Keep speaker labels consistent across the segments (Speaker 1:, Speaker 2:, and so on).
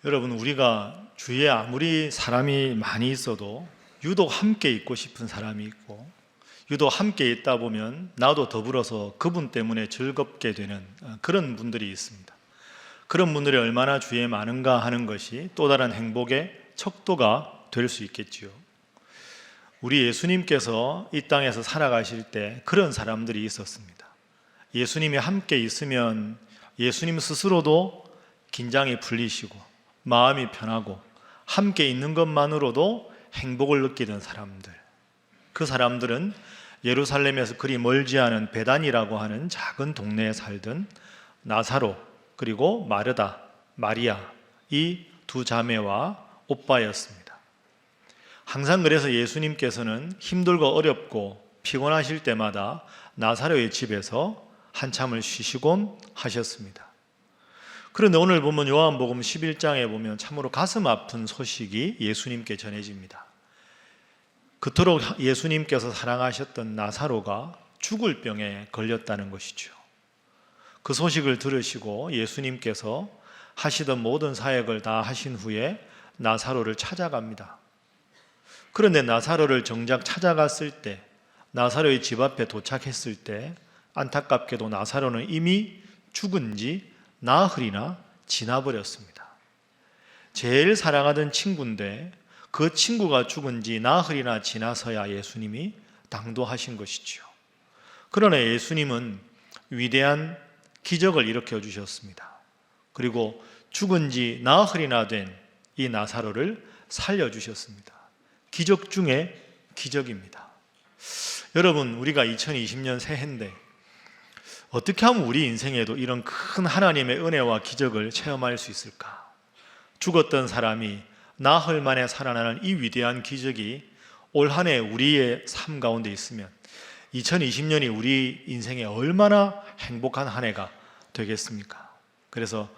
Speaker 1: 여러분, 우리가 주위에 아무리 사람이 많이 있어도 유독 함께 있고 싶은 사람이 있고, 유독 함께 있다 보면 나도 더불어서 그분 때문에 즐겁게 되는 그런 분들이 있습니다. 그런 분들이 얼마나 주위에 많은가 하는 것이 또 다른 행복의 척도가 될 수 있겠지요. 우리 예수님께서 이 땅에서 살아가실 때 그런 사람들이 있었습니다. 예수님이 함께 있으면 예수님 스스로도 긴장이 풀리시고 마음이 편하고 함께 있는 것만으로도 행복을 느끼던 사람들, 그 사람들은 예루살렘에서 그리 멀지 않은 베단이라고 하는 작은 동네에 살던 나사로, 그리고 마르다, 마리아, 이 두 자매와 오빠였습니다. 항상 그래서 예수님께서는 힘들고 어렵고 피곤하실 때마다 나사로의 집에서 한참을 쉬시곤 하셨습니다. 그런데 오늘 보면 요한복음 11장에 보면 참으로 가슴 아픈 소식이 예수님께 전해집니다. 그토록 예수님께서 사랑하셨던 나사로가 죽을 병에 걸렸다는 것이죠. 그 소식을 들으시고 예수님께서 하시던 모든 사역을 다 하신 후에 나사로를 찾아갑니다. 그런데 나사로를 정작 찾아갔을 때, 나사로의 집 앞에 도착했을 때 안타깝게도 나사로는 이미 죽은 지 나흘이나 지나버렸습니다. 제일 사랑하던 친구인데 그 친구가 죽은 지 나흘이나 지나서야 예수님이 당도하신 것이지요. 그러나 예수님은 위대한 기적을 일으켜 주셨습니다. 그리고 죽은 지 나흘이나 된 이 나사로를 살려주셨습니다. 기적 중에 기적입니다. 여러분, 우리가 2020년 새해인데 어떻게 하면 우리 인생에도 이런 큰 하나님의 은혜와 기적을 체험할 수 있을까? 죽었던 사람이 나흘 만에 살아나는 이 위대한 기적이 올 한 해 우리의 삶 가운데 있으면 2020년이 우리 인생에 얼마나 행복한 한 해가 되겠습니까? 그래서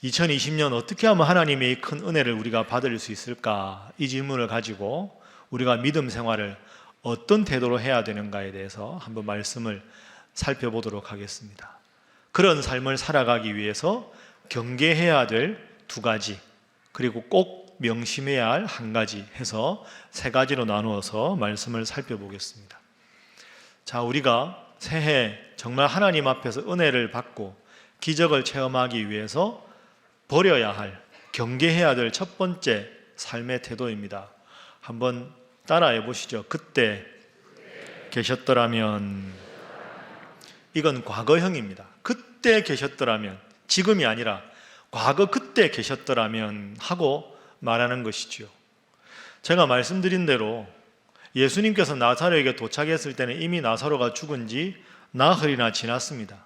Speaker 1: 2020년 어떻게 하면 하나님의 큰 은혜를 우리가 받을 수 있을까? 이 질문을 가지고 우리가 믿음 생활을 어떤 태도로 해야 되는가에 대해서 한번 말씀을 살펴보도록 하겠습니다. 그런 삶을 살아가기 위해서 경계해야 될 두 가지, 그리고 꼭 명심해야 할 한 가지 해서 세 가지로 나누어서 말씀을 살펴보겠습니다. 자, 우리가 새해 정말 하나님 앞에서 은혜를 받고 기적을 체험하기 위해서 버려야 할, 경계해야 될 첫 번째 삶의 태도입니다. 한번 따라해 보시죠. 그때 계셨더라면. 이건 과거형입니다. 그때 계셨더라면, 지금이 아니라 과거 그때 계셨더라면 하고 말하는 것이지요. 제가 말씀드린 대로 예수님께서 나사로에게 도착했을 때는 이미 나사로가 죽은 지 나흘이나 지났습니다.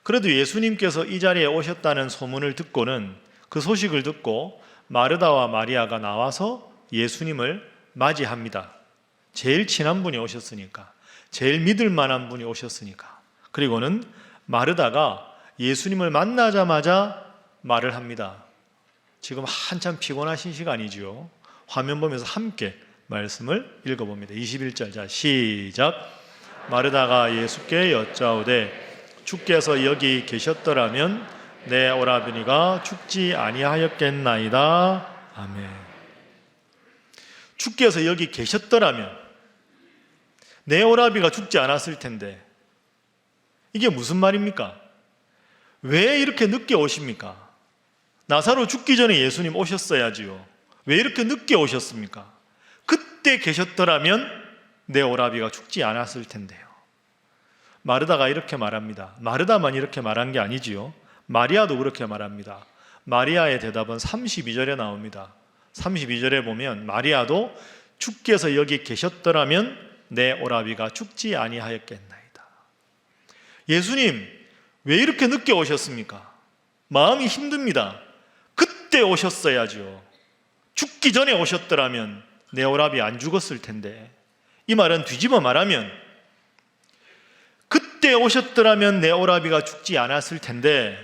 Speaker 1: 그래도 예수님께서 이 자리에 오셨다는 소문을 듣고는, 그 소식을 듣고 마르다와 마리아가 나와서 예수님을 맞이합니다. 제일 친한 분이 오셨으니까, 제일 믿을 만한 분이 오셨으니까. 그리고는 마르다가 예수님을 만나자마자 말을 합니다. 지금 한참 피곤하신 시간이지요. 화면 보면서 함께 말씀을 읽어봅니다. 21절, 자 시작. 마르다가 예수께 여짜오되 주께서 여기 계셨더라면 내 오라버니가 죽지 아니하였겠나이다. 아멘. 주께서 여기 계셨더라면 내 오라비가 죽지 않았을 텐데, 이게 무슨 말입니까? 왜 이렇게 늦게 오십니까? 나사로 죽기 전에 예수님 오셨어야지요. 왜 이렇게 늦게 오셨습니까? 그때 계셨더라면 내 오라비가 죽지 않았을 텐데요. 마르다가 이렇게 말합니다. 마르다만 이렇게 말한 게 아니지요. 마리아도 그렇게 말합니다. 마리아의 대답은 32절에 나옵니다. 32절에 보면 마리아도 주께서 여기 계셨더라면 내 오라비가 죽지 아니하였겠나이다. 예수님, 왜 이렇게 늦게 오셨습니까? 마음이 힘듭니다. 그때 오셨어야죠. 죽기 전에 오셨더라면 내 오라비 안 죽었을 텐데. 이 말은 뒤집어 말하면 그때 오셨더라면 내 오라비가 죽지 않았을 텐데,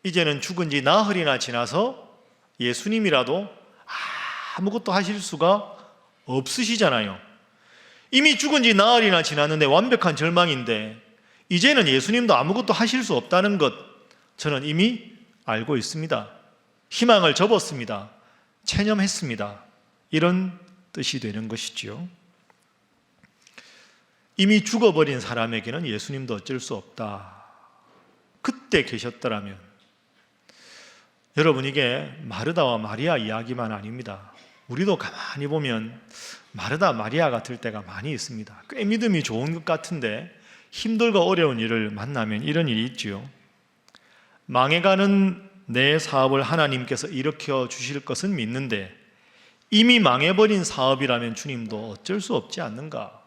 Speaker 1: 이제는 죽은 지 나흘이나 지나서 예수님이라도 아무것도 하실 수가 없으시잖아요. 이미 죽은 지 나흘이나 지났는데 완벽한 절망인데 이제는 예수님도 아무것도 하실 수 없다는 것 저는 이미 알고 있습니다. 희망을 접었습니다. 체념했습니다. 이런 뜻이 되는 것이지요. 이미 죽어버린 사람에게는 예수님도 어쩔 수 없다. 그때 계셨더라면. 여러분, 이게 마르다와 마리아 이야기만 아닙니다. 우리도 가만히 보면 마르다, 마리아 같을 때가 많이 있습니다. 꽤 믿음이 좋은 것 같은데 힘들고 어려운 일을 만나면 이런 일이 있지요. 망해가는 내 사업을 하나님께서 일으켜 주실 것은 믿는데 이미 망해버린 사업이라면 주님도 어쩔 수 없지 않는가?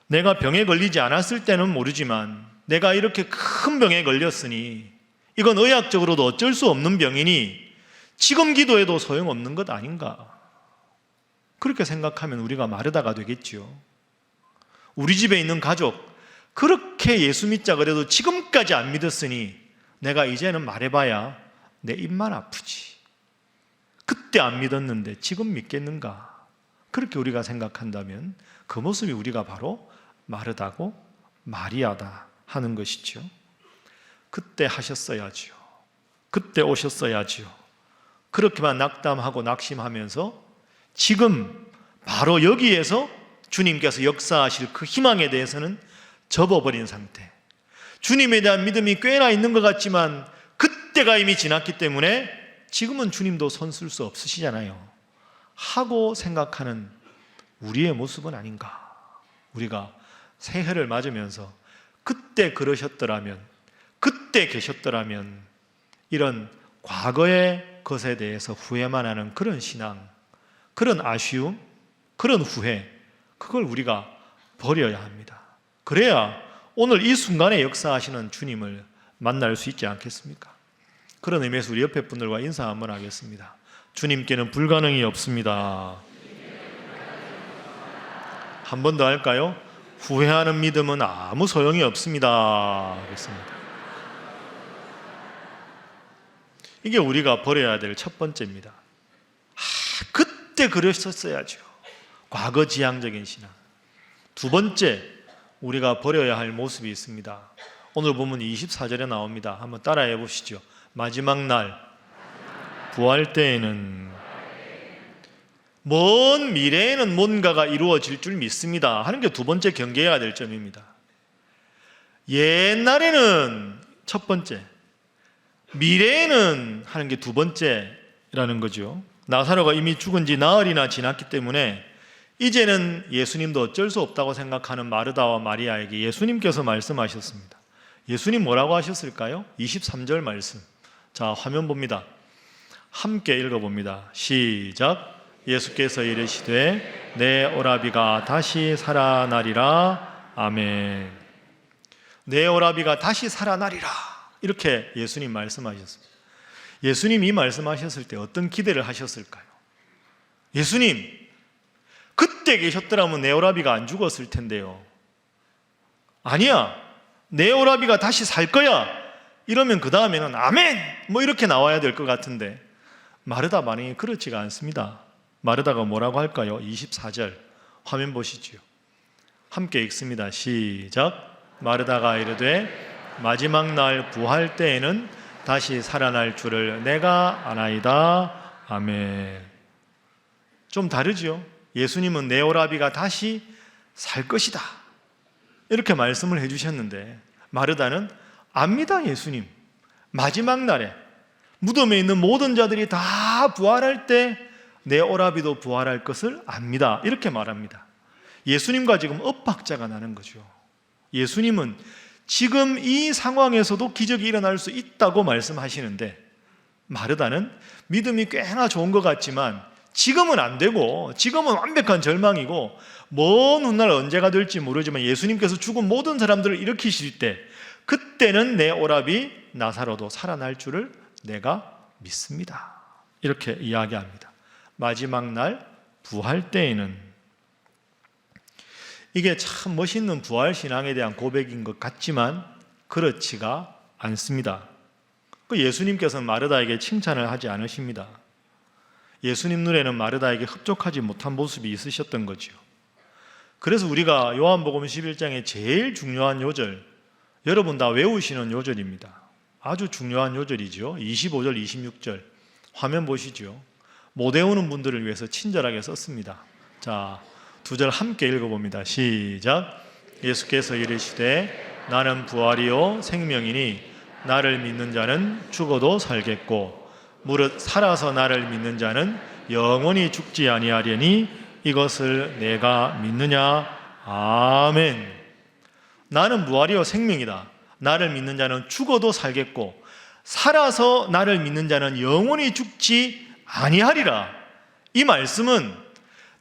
Speaker 1: 내가 병에 걸리지 않았을 때는 모르지만 내가 이렇게 큰 병에 걸렸으니 이건 의학적으로도 어쩔 수 없는 병이니 지금 기도해도 소용없는 것 아닌가? 그렇게 생각하면 우리가 마르다가 되겠지요. 우리 집에 있는 가족, 그렇게 예수 믿자 그래도 지금까지 안 믿었으니 내가 이제는 말해봐야 내 입만 아프지. 그때 안 믿었는데 지금 믿겠는가? 그렇게 우리가 생각한다면 그 모습이 우리가 바로 마르다고 마리아다 하는 것이죠. 그때 하셨어야지요. 그때 오셨어야지요. 그렇게만 낙담하고 낙심하면서 지금 바로 여기에서 주님께서 역사하실 그 희망에 대해서는 접어버린 상태. 주님에 대한 믿음이 꽤나 있는 것 같지만 그때가 이미 지났기 때문에 지금은 주님도 손 쓸 수 없으시잖아요 하고 생각하는 우리의 모습은 아닌가? 우리가 새해를 맞으면서 그때 그러셨더라면, 그때 계셨더라면, 이런 과거의 것에 대해서 후회만 하는 그런 신앙, 그런 아쉬움, 그런 후회, 그걸 우리가 버려야 합니다. 그래야 오늘 이 순간에 역사하시는 주님을 만날 수 있지 않겠습니까? 그런 의미에서 우리 옆에 분들과 인사 한번 하겠습니다. 주님께는 불가능이 없습니다. 한 번 더 할까요? 후회하는 믿음은 아무 소용이 없습니다. 하겠습니다. 이게 우리가 버려야 될 첫 번째입니다. 그때 그러셨어야죠. 과거지향적인 신앙. 두 번째, 우리가 버려야 할 모습이 있습니다. 오늘 보면 24절에 나옵니다. 한번 따라해 보시죠. 마지막 날 부활 때에는, 먼 미래에는 뭔가가 이루어질 줄 믿습니다 하는 게 두 번째 경계해야 될 점입니다. 옛날에는 첫 번째, 미래에는 하는 게 두 번째라는 거죠. 나사로가 이미 죽은 지 나흘이나 지났기 때문에 이제는 예수님도 어쩔 수 없다고 생각하는 마르다와 마리아에게 예수님께서 말씀하셨습니다. 예수님 뭐라고 하셨을까요? 23절 말씀. 자, 화면 봅니다. 함께 읽어봅니다. 시작. 예수께서 이르시되 내 오라비가 다시 살아나리라. 아멘. 내 오라비가 다시 살아나리라. 이렇게 예수님 말씀하셨습니다. 예수님 이 말씀하셨을 때 어떤 기대를 하셨을까요? 예수님, 그때 계셨더라면 내 오라비가 안 죽었을 텐데요. 아니야, 내 오라비가 다시 살 거야. 이러면 그 다음에는 아멘! 뭐 이렇게 나와야 될 것 같은데 마르다 반응이 그렇지가 않습니다. 마르다가 뭐라고 할까요? 24절 화면 보시죠. 함께 읽습니다. 시작. 마르다가 이르되 마지막 날 부활 때에는 다시 살아날 줄을 내가 아나이다. 아멘. 좀 다르죠? 예수님은 내 오라비가 다시 살 것이다 이렇게 말씀을 해주셨는데 마르다는 압니다. 예수님 마지막 날에 무덤에 있는 모든 자들이 다 부활할 때 내 오라비도 부활할 것을 압니다 이렇게 말합니다. 예수님과 지금 엇박자가 나는 거죠. 예수님은 지금 이 상황에서도 기적이 일어날 수 있다고 말씀하시는데 마르다는 믿음이 꽤나 좋은 것 같지만 지금은 안 되고 지금은 완벽한 절망이고 먼 훗날 언제가 될지 모르지만 예수님께서 죽은 모든 사람들을 일으키실 때 그때는 내 오라비 나사로도 살아날 줄을 내가 믿습니다 이렇게 이야기합니다. 마지막 날 부활 때에는, 이게 참 멋있는 부활 신앙에 대한 고백인 것 같지만 그렇지가 않습니다. 예수님께서는 마르다에게 칭찬을 하지 않으십니다. 예수님 눈에는 마르다에게 흡족하지 못한 모습이 있으셨던 거죠. 그래서 우리가 요한복음 11장의 제일 중요한 요절, 여러분 다 외우시는 요절입니다. 아주 중요한 요절이죠. 25절, 26절 화면 보시죠. 못 외우는 분들을 위해서 친절하게 썼습니다. 자, 두 절 함께 읽어봅니다. 시작. 예수께서 이르시되 나는 부활이요 생명이니 나를 믿는 자는 죽어도 살겠고 무릇 살아서 나를 믿는 자는 영원히 죽지 아니하려니 이것을 내가 믿느냐. 아멘. 나는 부활이요 생명이다. 나를 믿는 자는 죽어도 살겠고 살아서 나를 믿는 자는 영원히 죽지 아니하리라. 이 말씀은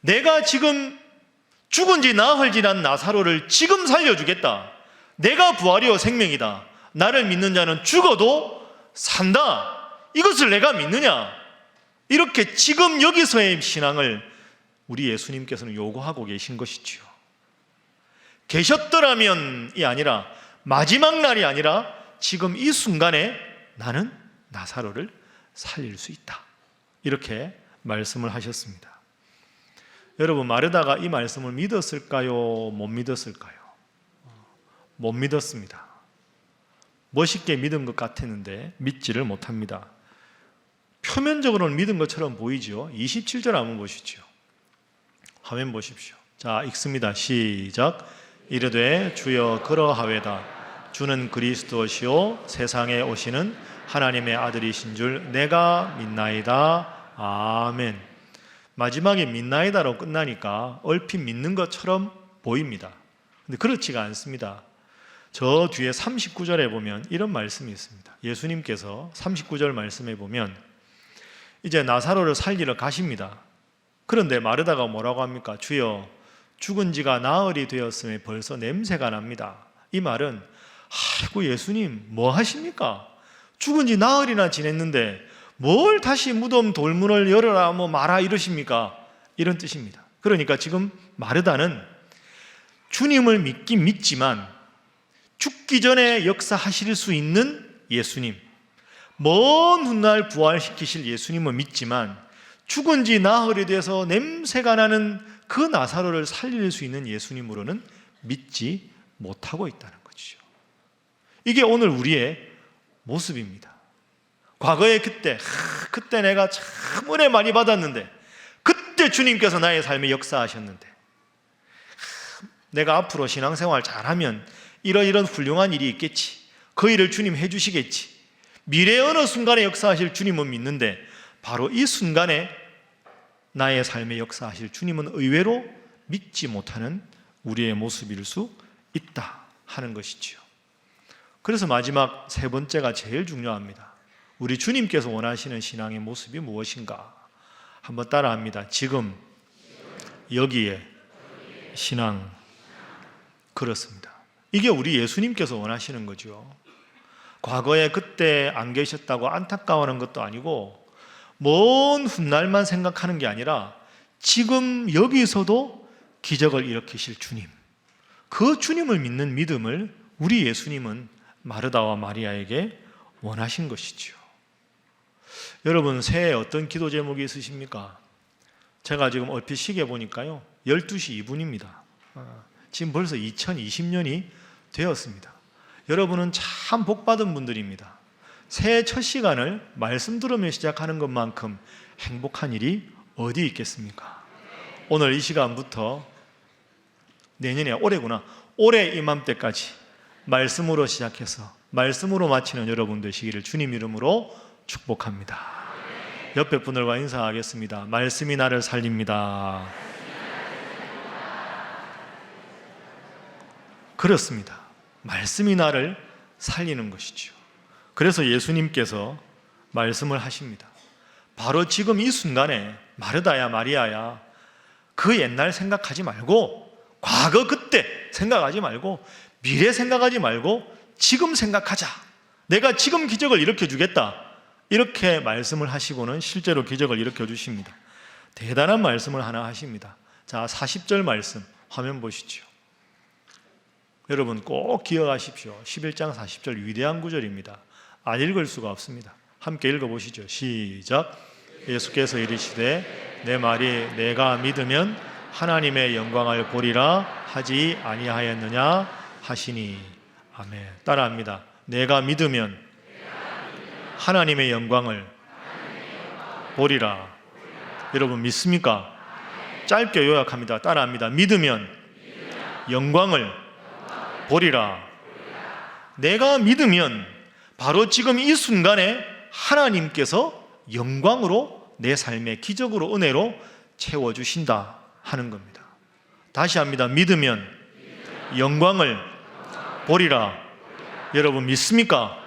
Speaker 1: 내가 지금 죽은 지 나흘지난 나사로를 지금 살려주겠다. 내가 부활이요 생명이다. 나를 믿는 자는 죽어도 산다. 이것을 내가 믿느냐. 이렇게 지금 여기서의 신앙을 우리 예수님께서는 요구하고 계신 것이지요. 계셨더라면이 아니라 마지막 날이 아니라 지금 이 순간에 나는 나사로를 살릴 수 있다. 이렇게 말씀을 하셨습니다. 여러분, 마르다가 이 말씀을 믿었을까요? 못 믿었을까요? 못 믿었습니다. 멋있게 믿은 것 같았는데 믿지를 못합니다. 표면적으로는 믿은 것처럼 보이죠. 27절 한번 보시죠. 화면 보십시오. 자, 읽습니다. 시작. 이르되 주여 그러하외다. 주는 그리스도시요 세상에 오시는 하나님의 아들이신 줄 내가 믿나이다. 아멘. 마지막에 믿나이다로 끝나니까 얼핏 믿는 것처럼 보입니다. 근데 그렇지가 않습니다. 저 뒤에 39절에 보면 이런 말씀이 있습니다. 예수님께서 39절 말씀에 보면 이제 나사로를 살리러 가십니다. 그런데 마르다가 뭐라고 합니까? 주여 죽은 지가 나흘이 되었으니 벌써 냄새가 납니다. 이 말은 아이고 예수님 뭐 하십니까? 죽은 지 나흘이나 지냈는데 뭘 다시 무덤 돌문을 열어라 뭐 마라 이러십니까? 이런 뜻입니다. 그러니까 지금 마르다는 주님을 믿긴 믿지만 죽기 전에 역사하실 수 있는 예수님, 먼 훗날 부활시키실 예수님을 믿지만 죽은 지 나흘이 돼서 냄새가 나는 그 나사로를 살릴 수 있는 예수님으로는 믿지 못하고 있다는 거죠. 이게 오늘 우리의 모습입니다. 과거에 그때 내가 참 은혜 많이 받았는데 그때 주님께서 나의 삶에 역사하셨는데 내가 앞으로 신앙생활 잘하면 이런 훌륭한 일이 있겠지. 그 일을 주님 해주시겠지. 미래의 어느 순간에 역사하실 주님은 믿는데 바로 이 순간에 나의 삶에 역사하실 주님은 의외로 믿지 못하는 우리의 모습일 수 있다 하는 것이지요. 그래서 마지막 세 번째가 제일 중요합니다. 우리 주님께서 원하시는 신앙의 모습이 무엇인가? 한번 따라합니다. 지금 여기에 신앙. 그렇습니다. 이게 우리 예수님께서 원하시는 거죠. 과거에 그때 안 계셨다고 안타까워하는 것도 아니고 먼 훗날만 생각하는 게 아니라 지금 여기서도 기적을 일으키실 주님, 그 주님을 믿는 믿음을 우리 예수님은 마르다와 마리아에게 원하신 것이지요. 여러분, 새해 어떤 기도 제목이 있으십니까? 제가 지금 얼핏 시계 보니까요 12시 2분입니다 지금 벌써 2020년이 되었습니다. 여러분은 참 복받은 분들입니다. 새해 첫 시간을 말씀 들으며 시작하는 것만큼 행복한 일이 어디 있겠습니까? 오늘 이 시간부터 내년에 올해 이맘때까지 말씀으로 시작해서 말씀으로 마치는 여러분 되시기를 주님 이름으로 축복합니다. 옆에 분들과 인사하겠습니다. 말씀이 나를 살립니다. 그렇습니다. 말씀이 나를 살리는 것이죠. 그래서 예수님께서 말씀을 하십니다. 바로 지금 이 순간에 마르다야 마리아야 그 옛날 생각하지 말고 과거 그때 생각하지 말고 미래 생각하지 말고 지금 생각하자. 내가 지금 기적을 일으켜 주겠다. 이렇게 말씀을 하시고는 실제로 기적을 일으켜 주십니다. 대단한 말씀을 하나 하십니다. 자, 40절 말씀 화면 보시죠. 여러분 꼭 기억하십시오. 11장 40절 위대한 구절입니다. 안 읽을 수가 없습니다. 함께 읽어보시죠. 시작. 예수께서 이르시되 내 말이 내가 믿으면 하나님의 영광을 보리라 하지 아니하였느냐 하시니. 아멘. 따라합니다. 내가 믿으면 하나님의 영광을 보리라. 여러분 믿습니까? 짧게 요약합니다. 따라합니다. 믿으면 영광을 보리라. 내가 믿으면 바로 지금 이 순간에 하나님께서 영광으로 내 삶의 기적으로 은혜로 채워주신다 하는 겁니다. 다시 합니다. 믿으면 영광을 보리라. 여러분 믿습니까?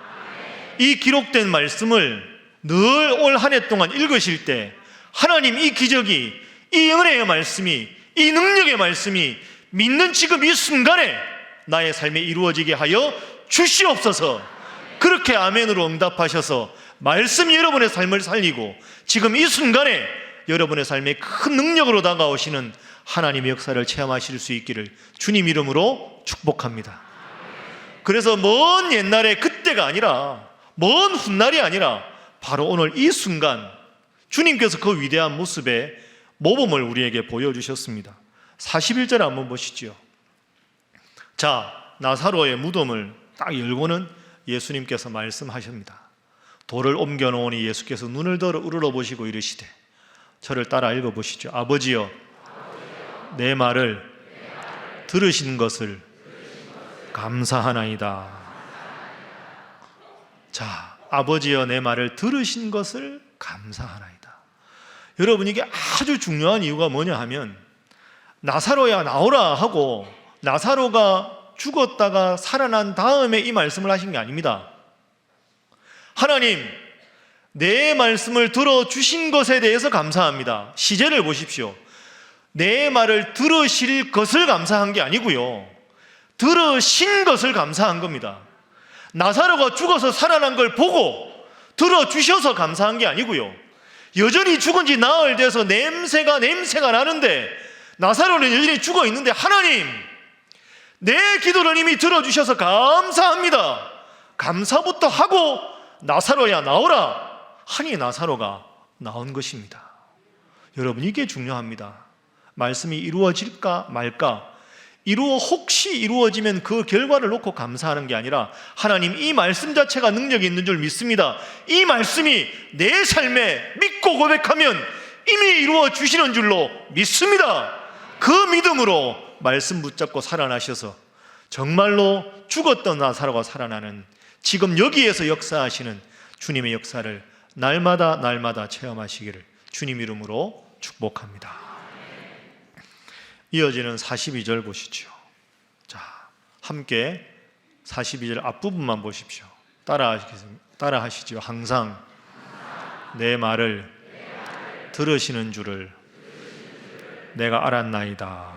Speaker 1: 이 기록된 말씀을 늘 올 한 해 동안 읽으실 때 하나님 이 기적이, 이 은혜의 말씀이, 이 능력의 말씀이 믿는 지금 이 순간에 나의 삶에 이루어지게 하여 주시옵소서. 그렇게 아멘으로 응답하셔서 말씀이 여러분의 삶을 살리고 지금 이 순간에 여러분의 삶에 큰 능력으로 다가오시는 하나님의 역사를 체험하실 수 있기를 주님 이름으로 축복합니다. 그래서 먼 옛날에 그때가 아니라, 먼 훗날이 아니라 바로 오늘 이 순간 주님께서 그 위대한 모습의 모범을 우리에게 보여주셨습니다. 41절 한번 보시죠. 자, 나사로의 무덤을 딱 열고는 예수님께서 말씀하십니다. 돌을 옮겨 놓으니 예수께서 눈을 들어 우러러 보시고 이르시되, 저를 따라 읽어 보시죠. 아버지여, 내 말을 들으신 것을 감사하나이다. 자, 아버지여, 내 말을 들으신 것을 감사하나이다. 여러분, 이게 아주 중요한 이유가 뭐냐 하면, 나사로야 나오라 하고 나사로가 죽었다가 살아난 다음에 이 말씀을 하신 게 아닙니다. 하나님, 내 말씀을 들어주신 것에 대해서 감사합니다. 시제를 보십시오. 내 말을 들으실 것을 감사한 게 아니고요, 들으신 것을 감사한 겁니다. 나사로가 죽어서 살아난 걸 보고 들어주셔서 감사한 게 아니고요, 여전히 죽은 지 나흘 돼서 냄새가 나는데 나사로는 여전히 죽어 있는데, 하나님, 내 기도를 이미 들어주셔서 감사합니다. 감사부터 하고 나사로야 나오라 하니 나사로가 나온 것입니다. 여러분, 이게 중요합니다. 말씀이 이루어질까 말까, 혹시 이루어지면 그 결과를 놓고 감사하는 게 아니라, 하나님, 이 말씀 자체가 능력이 있는 줄 믿습니다. 이 말씀이 내 삶에 믿고 고백하면 이미 이루어 주시는 줄로 믿습니다. 그 믿음으로 말씀 붙잡고 살아나셔서 정말로 죽었던 나사로가 살아나는, 지금 여기에서 역사하시는 주님의 역사를 날마다 체험하시기를 주님 이름으로 축복합니다. 이어지는 42절 보시죠. 자, 함께 42절 앞부분만 보십시오. 따라하시죠. 항상 내 말을 들으시는 줄을 내가 알았나이다.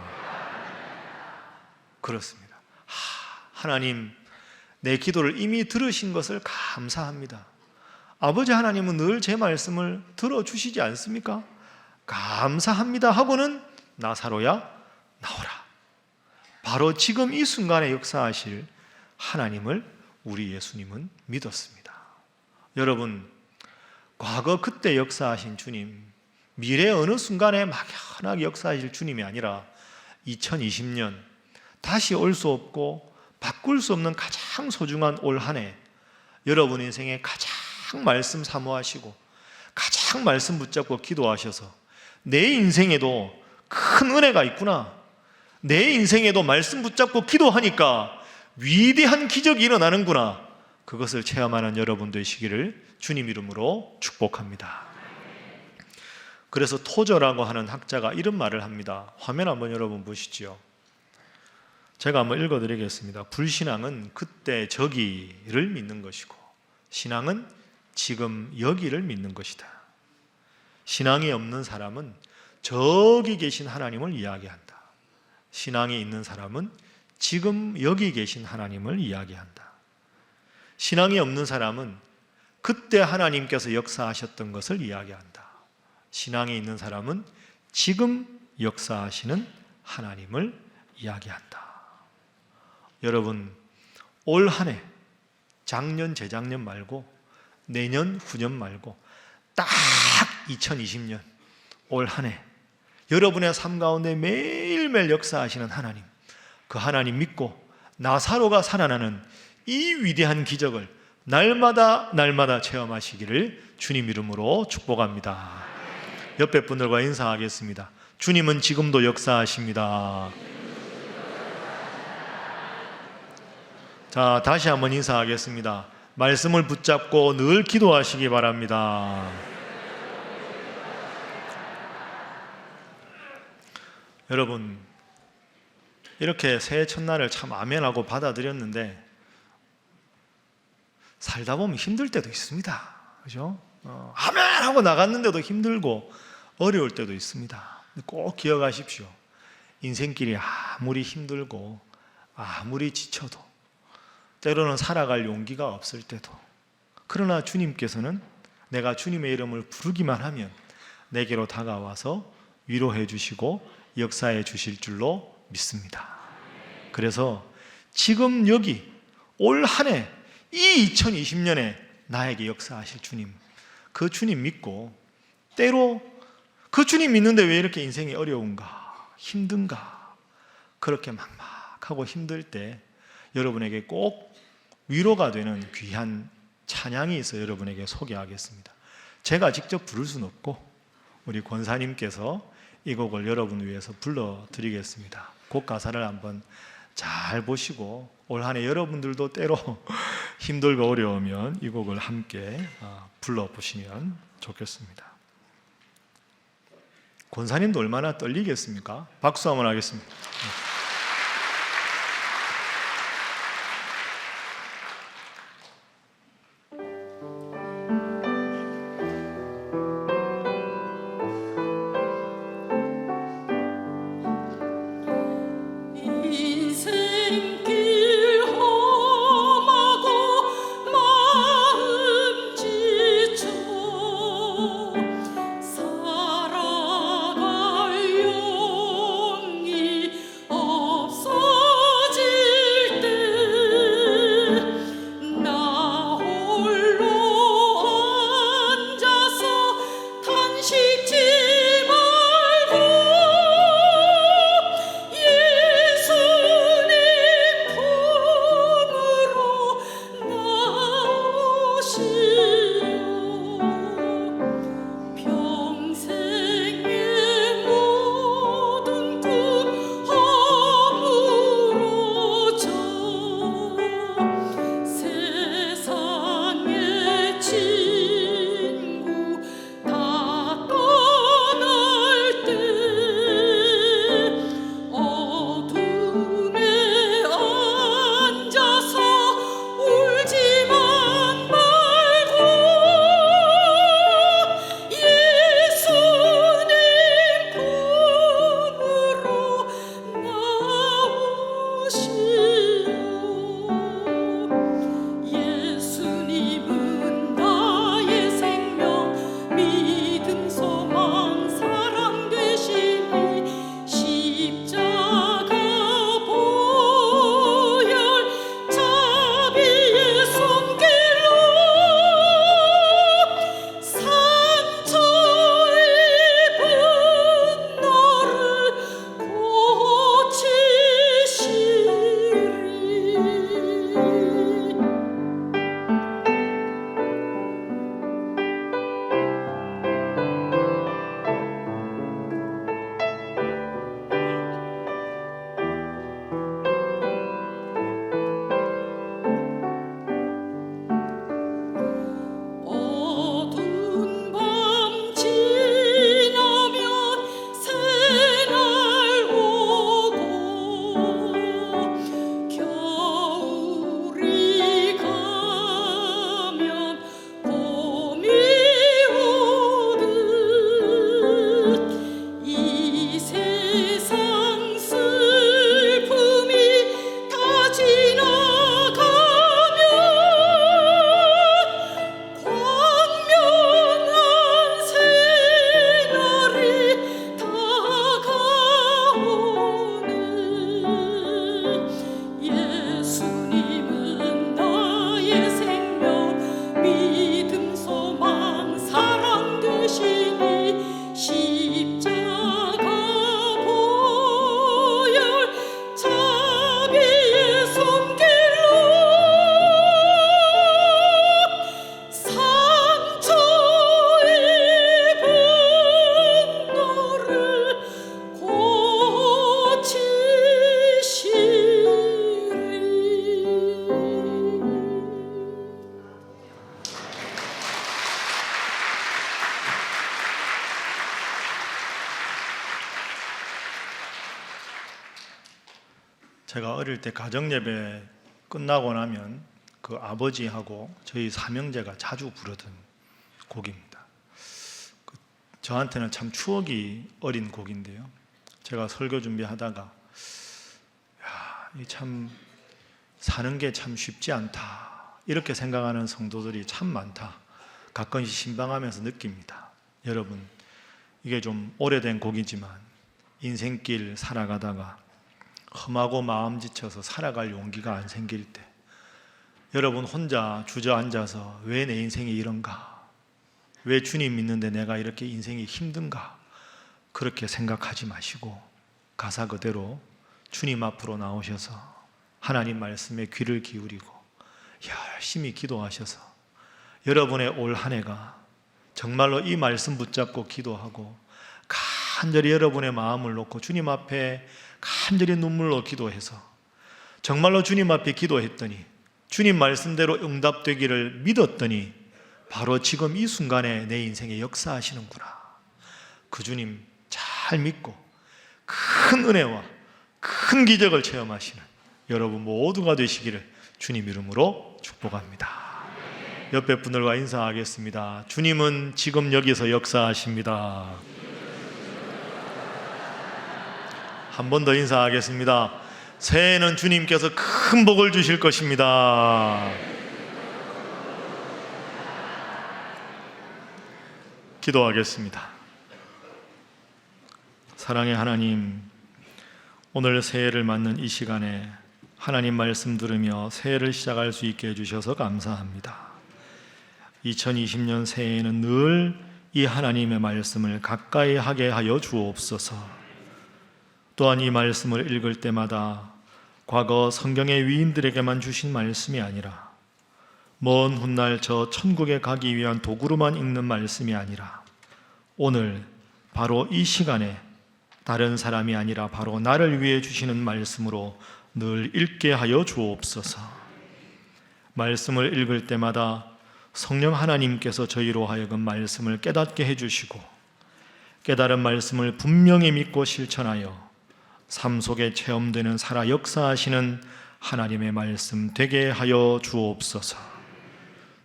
Speaker 1: 그렇습니다. 하나님, 내 기도를 이미 들으신 것을 감사합니다. 아버지 하나님은 늘 제 말씀을 들어주시지 않습니까? 감사합니다 하고는 나사로야 나오라. 바로 지금 이 순간에 역사하실 하나님을 우리 예수님은 믿었습니다. 여러분, 과거 그때 역사하신 주님, 미래 어느 순간에 막연하게 역사하실 주님이 아니라 2020년 다시 올 수 없고 바꿀 수 없는 가장 소중한 올 한 해, 여러분 인생에 가장 말씀 사모하시고 가장 말씀 붙잡고 기도하셔서 내 인생에도 큰 은혜가 있구나, 내 인생에도 말씀 붙잡고 기도하니까 위대한 기적이 일어나는구나, 그것을 체험하는 여러분 되시기를 주님 이름으로 축복합니다. 그래서 토저라고 하는 학자가 이런 말을 합니다. 화면 한번 여러분 보시죠. 제가 한번 읽어드리겠습니다. 불신앙은 그때 저기를 믿는 것이고, 신앙은 지금 여기를 믿는 것이다. 신앙이 없는 사람은 저기 계신 하나님을 이야기한다. 신앙이 있는 사람은 지금 여기 계신 하나님을 이야기한다. 신앙이 없는 사람은 그때 하나님께서 역사하셨던 것을 이야기한다. 신앙이 있는 사람은 지금 역사하시는 하나님을 이야기한다. 여러분, 올 한 해, 작년, 재작년 말고 내년, 후년 말고 딱 2020년 올 한 해, 여러분의 삶 가운데 매일매일 역사하시는 하나님, 그 하나님 믿고 나사로가 살아나는 이 위대한 기적을 날마다 체험하시기를 주님 이름으로 축복합니다. 옆에 분들과 인사하겠습니다. 주님은 지금도 역사하십니다. 자, 다시 한번 인사하겠습니다. 말씀을 붙잡고 늘 기도하시기 바랍니다. 여러분, 이렇게 새해 첫날을 참 아멘하고 받아들였는데 살다 보면 힘들 때도 있습니다. 그죠? 아멘하고 나갔는데도 힘들고 어려울 때도 있습니다. 꼭 기억하십시오. 인생길이 아무리 힘들고 아무리 지쳐도 때로는 살아갈 용기가 없을 때도, 그러나 주님께서는 내가 주님의 이름을 부르기만 하면 내게로 다가와서 위로해 주시고 역사해 주실 줄로 믿습니다. 그래서 지금 여기 올 한 해 이 2020년에 나에게 역사하실 주님, 그 주님 믿고, 때로 그 주님 믿는데 왜 이렇게 인생이 어려운가, 힘든가, 그렇게 막막하고 힘들 때 여러분에게 꼭 위로가 되는 귀한 찬양이 있어 여러분에게 소개하겠습니다. 제가 직접 부를 수는 없고 우리 권사님께서 이 곡을 여러분 위해서 불러드리겠습니다. 곡 가사를 한번 잘 보시고 올 한 해 여러분들도 때로 힘들고 어려우면 이 곡을 함께 불러보시면 좋겠습니다. 권사님도 얼마나 떨리겠습니까? 박수 한번 하겠습니다.
Speaker 2: 살아갈 용기
Speaker 1: 제가 어릴 때 가정예배 끝나고 나면 그 아버지하고 저희 삼형제가 자주 부르던 곡입니다. 저한테는 참 추억이 어린 곡인데요. 제가 설교 준비하다가 참 사는 게 참 쉽지 않다 이렇게 생각하는 성도들이 참 많다 가끔씩 신방하면서 느낍니다. 여러분, 이게 좀 오래된 곡이지만 인생길 살아가다가 험하고 마음 지쳐서 살아갈 용기가 안 생길 때, 여러분 혼자 주저앉아서 왜 내 인생이 이런가, 왜 주님 믿는데 내가 이렇게 인생이 힘든가, 그렇게 생각하지 마시고 가사 그대로 주님 앞으로 나오셔서 하나님 말씀에 귀를 기울이고 열심히 기도하셔서 여러분의 올 한 해가 정말로 이 말씀 붙잡고 기도하고 간절히 여러분의 마음을 놓고 주님 앞에 간절히 눈물로 기도해서 정말로 주님 앞에 기도했더니 주님 말씀대로 응답되기를 믿었더니 바로 지금 이 순간에 내 인생에 역사하시는구나, 그 주님 잘 믿고 큰 은혜와 큰 기적을 체험하시는 여러분 모두가 되시기를 주님 이름으로 축복합니다. 옆에 분들과 인사하겠습니다. 주님은 지금 여기서 역사하십니다. 한 번 더 인사하겠습니다. 새해에는 주님께서 큰 복을 주실 것입니다. 기도하겠습니다. 사랑의 하나님, 오늘 새해를 맞는 이 시간에 하나님 말씀 들으며 새해를 시작할 수 있게 해주셔서 감사합니다. 2020년 새해에는 늘 이 하나님의 말씀을 가까이 하게 하여 주옵소서. 또한 이 말씀을 읽을 때마다 과거 성경의 위인들에게만 주신 말씀이 아니라 먼 훗날 저 천국에 가기 위한 도구로만 읽는 말씀이 아니라 오늘 바로 이 시간에 다른 사람이 아니라 바로 나를 위해 주시는 말씀으로 늘 읽게 하여 주옵소서. 말씀을 읽을 때마다 성령 하나님께서 저희로 하여금 말씀을 깨닫게 해주시고 깨달은 말씀을 분명히 믿고 실천하여 삶 속에 체험되는 살아 역사하시는 하나님의 말씀 되게 하여 주옵소서.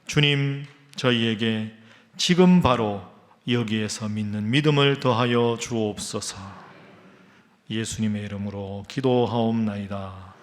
Speaker 1: 주님, 저희에게 지금 바로 여기에서 믿는 믿음을 더하여 주옵소서. 예수님의 이름으로 기도하옵나이다.